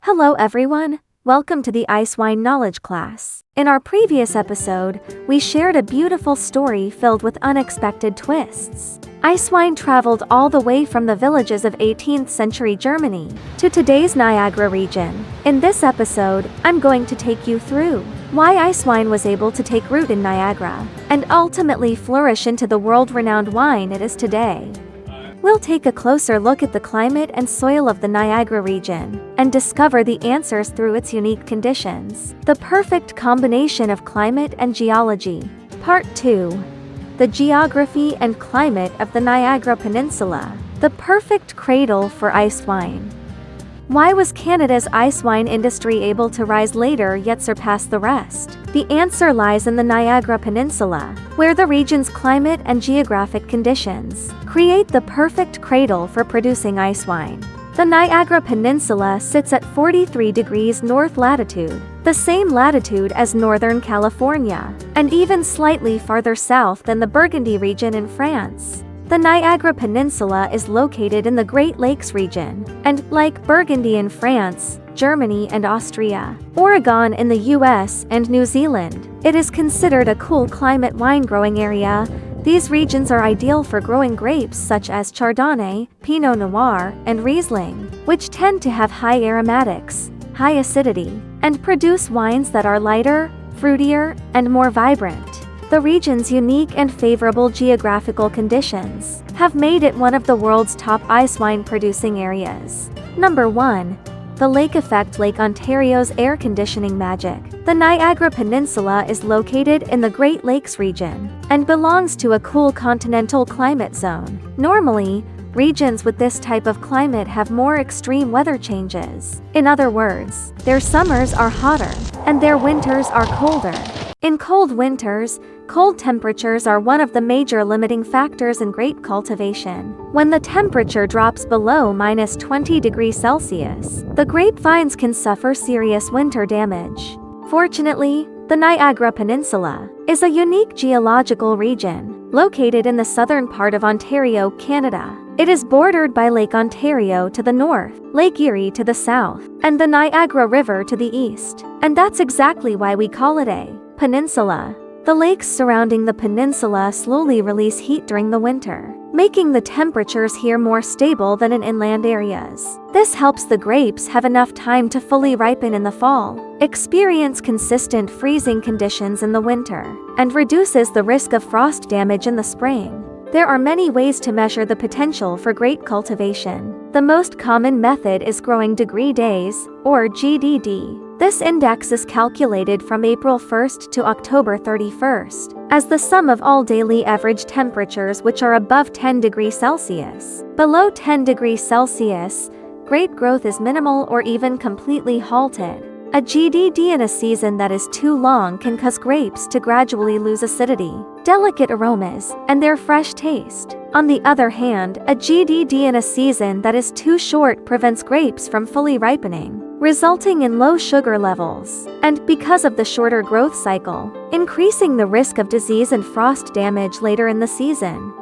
Hello everyone, welcome to the Icewine knowledge class. In our previous episode, we shared a beautiful story filled with unexpected twists. Icewine traveled all the way from the villages of 18th century Germany to today's Niagara region. In this episode, I'm going to take you through why Icewine was able to take root in Niagara and ultimately flourish into the world-renowned wine it is today. We'll take a closer look at the climate and soil of the Niagara region and discover the answers through its unique conditions. The perfect combination of climate and geology. Part 2. The geography and climate of the Niagara Peninsula. The perfect cradle for Icewine. Why was Canada's Icewine industry able to rise later yet surpass the rest? The answer lies in the Niagara Peninsula, where the region's climate and geographic conditions create the perfect cradle for producing Icewine. The Niagara Peninsula sits at 43 degrees north latitude, the same latitude as Northern California, and even slightly farther south than the Burgundy region in France. The Niagara Peninsula is located in the Great Lakes region, and, like Burgundy in France, Germany and Austria, Oregon in the US and New Zealand, it is considered a cool climate wine-growing area. These regions are ideal for growing grapes such as Chardonnay, Pinot Noir, and Riesling, which tend to have high aromatics, high acidity, and produce wines that are lighter, fruitier, and more vibrant. The region's unique and favorable geographical conditions have made it one of the world's top Icewine producing areas. Number 1. The lake effect. Lake Ontario's air conditioning magic. The Niagara Peninsula is located in the Great Lakes region and belongs to a cool continental climate zone. Normally, regions with this type of climate have more extreme weather changes. In other words, their summers are hotter and their winters are colder. In cold winters, cold temperatures are one of the major limiting factors in grape cultivation. When the temperature drops below -20 degrees Celsius, the grapevines can suffer serious winter damage. Fortunately, the Niagara Peninsula is a unique geological region, located in the southern part of Ontario, Canada. It is bordered by Lake Ontario to the north, Lake Erie to the south, and the Niagara River to the east. And that's exactly why we call it a peninsula. The lakes surrounding the peninsula slowly release heat during the winter, making the temperatures here more stable than in inland areas. This helps the grapes have enough time to fully ripen in the fall, experience consistent freezing conditions in the winter, and reduces the risk of frost damage in the spring. There are many ways to measure the potential for grape cultivation. The most common method is growing degree days, or GDD. This index is calculated from April 1st to October 31st, as the sum of all daily average temperatures which are above 10 degrees Celsius. Below 10 degrees Celsius, grape growth is minimal or even completely halted. A GDD in a season that is too long can cause grapes to gradually lose acidity, delicate aromas, and their fresh taste. On the other hand, a GDD in a season that is too short prevents grapes from fully ripening, resulting in low sugar levels, and, because of the shorter growth cycle, increasing the risk of disease and frost damage later in the season.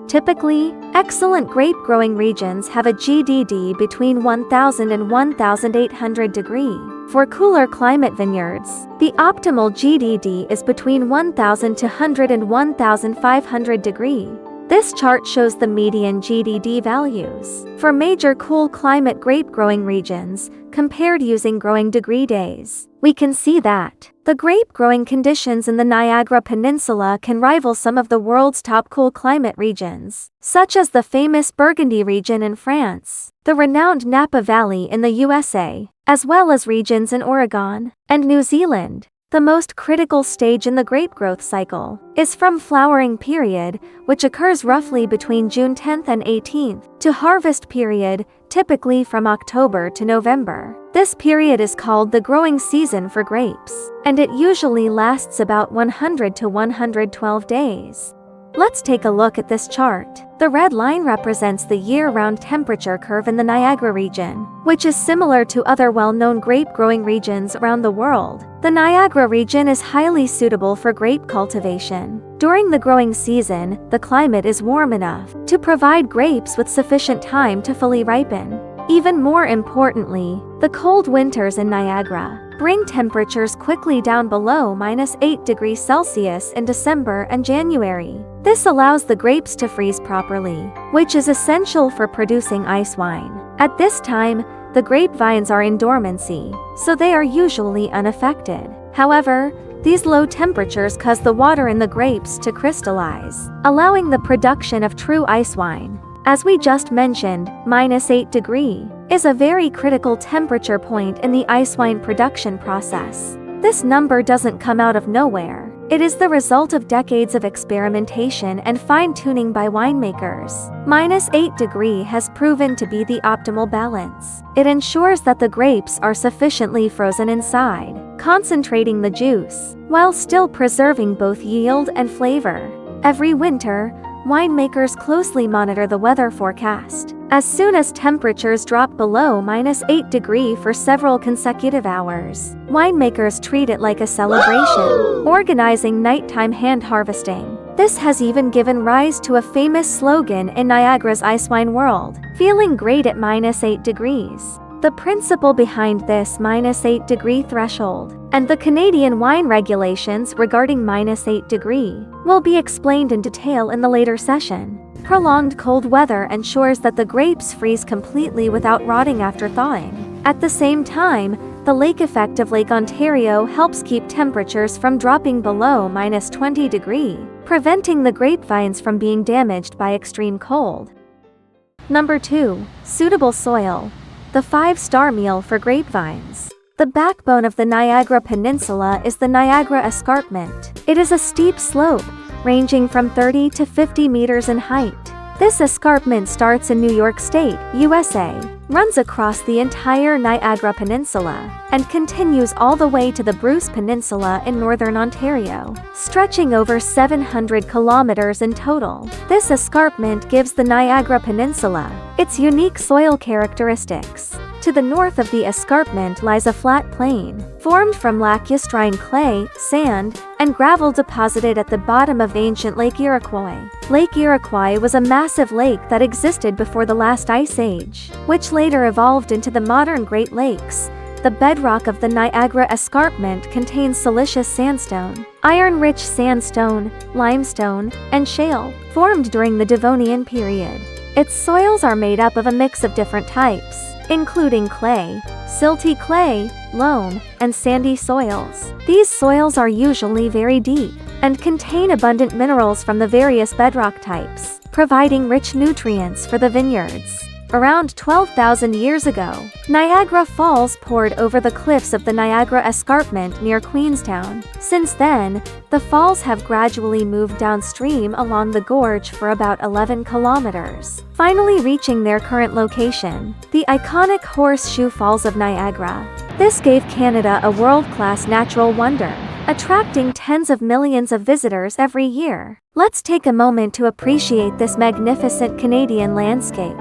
Typically, excellent grape-growing regions have a GDD between 1000 and 1800 degree. For cooler climate vineyards, the optimal GDD is between 1200 and 1500 degree. This chart shows the median GDD values for major cool climate grape-growing regions, compared using growing degree days. We can see that the grape-growing conditions in the Niagara Peninsula can rival some of the world's top cool climate regions, such as the famous Burgundy region in France, the renowned Napa Valley in the USA, as well as regions in Oregon and New Zealand. The most critical stage in the grape growth cycle is from flowering period, which occurs roughly between June 10th and 18th, to harvest period, typically from October to November. This period is called the growing season for grapes, and it usually lasts about 100 to 112 days. Let's take a look at this chart. The red line represents the year-round temperature curve in the Niagara region, which is similar to other well-known grape-growing regions around the world. The Niagara region is highly suitable for grape cultivation. During the growing season, the climate is warm enough to provide grapes with sufficient time to fully ripen. Even more importantly, the cold winters in Niagara bring temperatures quickly down below -8 degrees Celsius in December and January. This allows the grapes to freeze properly, which is essential for producing ice wine. At this time, the grapevines are in dormancy, so they are usually unaffected. However, these low temperatures cause the water in the grapes to crystallize, allowing the production of true ice wine. As we just mentioned, -8 degree is a very critical temperature point in the ice wine production process. This number doesn't come out of nowhere. It is the result of decades of experimentation and fine-tuning by winemakers. -8 degree has proven to be the optimal balance. It ensures that the grapes are sufficiently frozen inside, concentrating the juice, while still preserving both yield and flavor. Every winter, winemakers closely monitor the weather forecast. As soon as temperatures drop below -8 degree for several consecutive hours, winemakers treat it like a celebration, organizing nighttime hand harvesting. This has even given rise to a famous slogan in Niagara's ice wine world, "Feeling great at -8 degrees." The principle behind this -8 degree threshold and the Canadian wine regulations regarding -8 degree will be explained in detail in the later session. Prolonged cold weather ensures that the grapes freeze completely without rotting after thawing. At the same time, the lake effect of Lake Ontario helps keep temperatures from dropping below -20 degree, preventing the grapevines from being damaged by extreme cold. Number 2. Suitable soil. The 5-star meal for grapevines. The backbone of the Niagara Peninsula is the Niagara Escarpment. It is a steep slope, ranging from 30 to 50 meters in height. This escarpment starts in New York State, USA, runs across the entire Niagara Peninsula, and continues all the way to the Bruce Peninsula in northern Ontario, stretching over 700 kilometers in total. This escarpment gives the Niagara Peninsula its unique soil characteristics. To the north of the escarpment lies a flat plain, formed from lacustrine clay, sand, and gravel deposited at the bottom of ancient Lake Iroquois. Lake Iroquois was a massive lake that existed before the last ice age, which later evolved into the modern Great Lakes. The bedrock of the Niagara Escarpment contains siliceous sandstone, iron-rich sandstone, limestone, and shale, formed during the Devonian period. Its soils are made up of a mix of different types, including clay, silty clay, loam, and sandy soils. These soils are usually very deep and contain abundant minerals from the various bedrock types, providing rich nutrients for the vineyards. Around 12,000 years ago, Niagara Falls poured over the cliffs of the Niagara Escarpment near Queenstown. Since then, the falls have gradually moved downstream along the gorge for about 11 kilometers, finally reaching their current location, the iconic Horseshoe Falls of Niagara. This gave Canada a world-class natural wonder, attracting tens of millions of visitors every year. Let's take a moment to appreciate this magnificent Canadian landscape.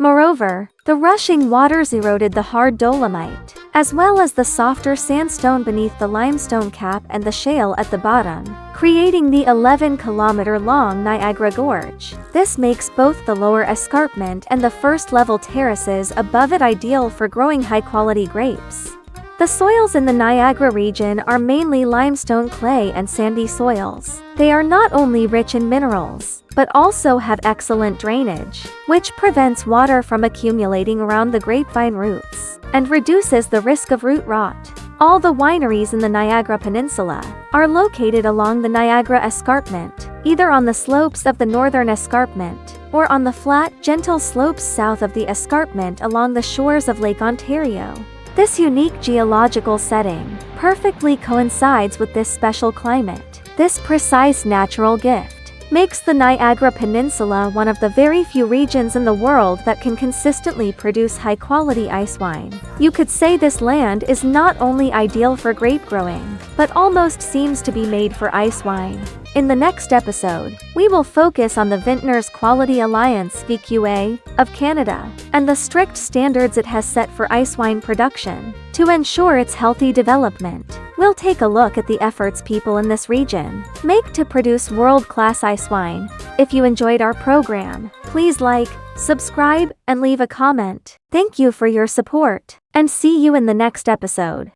Moreover, the rushing waters eroded the hard dolomite, as well as the softer sandstone beneath the limestone cap and the shale at the bottom, creating the 11-kilometer-long Niagara Gorge. This makes both the lower escarpment and the first-level terraces above it ideal for growing high-quality grapes. The soils in the Niagara region are mainly limestone clay and sandy soils. They are not only rich in minerals, but also have excellent drainage, which prevents water from accumulating around the grapevine roots and reduces the risk of root rot. All the wineries in the Niagara Peninsula are located along the Niagara Escarpment, either on the slopes of the northern escarpment or on the flat, gentle slopes south of the escarpment along the shores of Lake Ontario. This unique geological setting perfectly coincides with this special climate. This precise natural gift makes the Niagara Peninsula one of the very few regions in the world that can consistently produce high-quality ice wine. You could say this land is not only ideal for grape growing, but almost seems to be made for ice wine. In the next episode, we will focus on the Vintners Quality Alliance VQA of Canada and the strict standards it has set for ice wine production to ensure its healthy development. We'll take a look at the efforts people in this region make to produce world-class ice wine. If you enjoyed our program, please like, subscribe, and leave a comment. Thank you for your support, and see you in the next episode.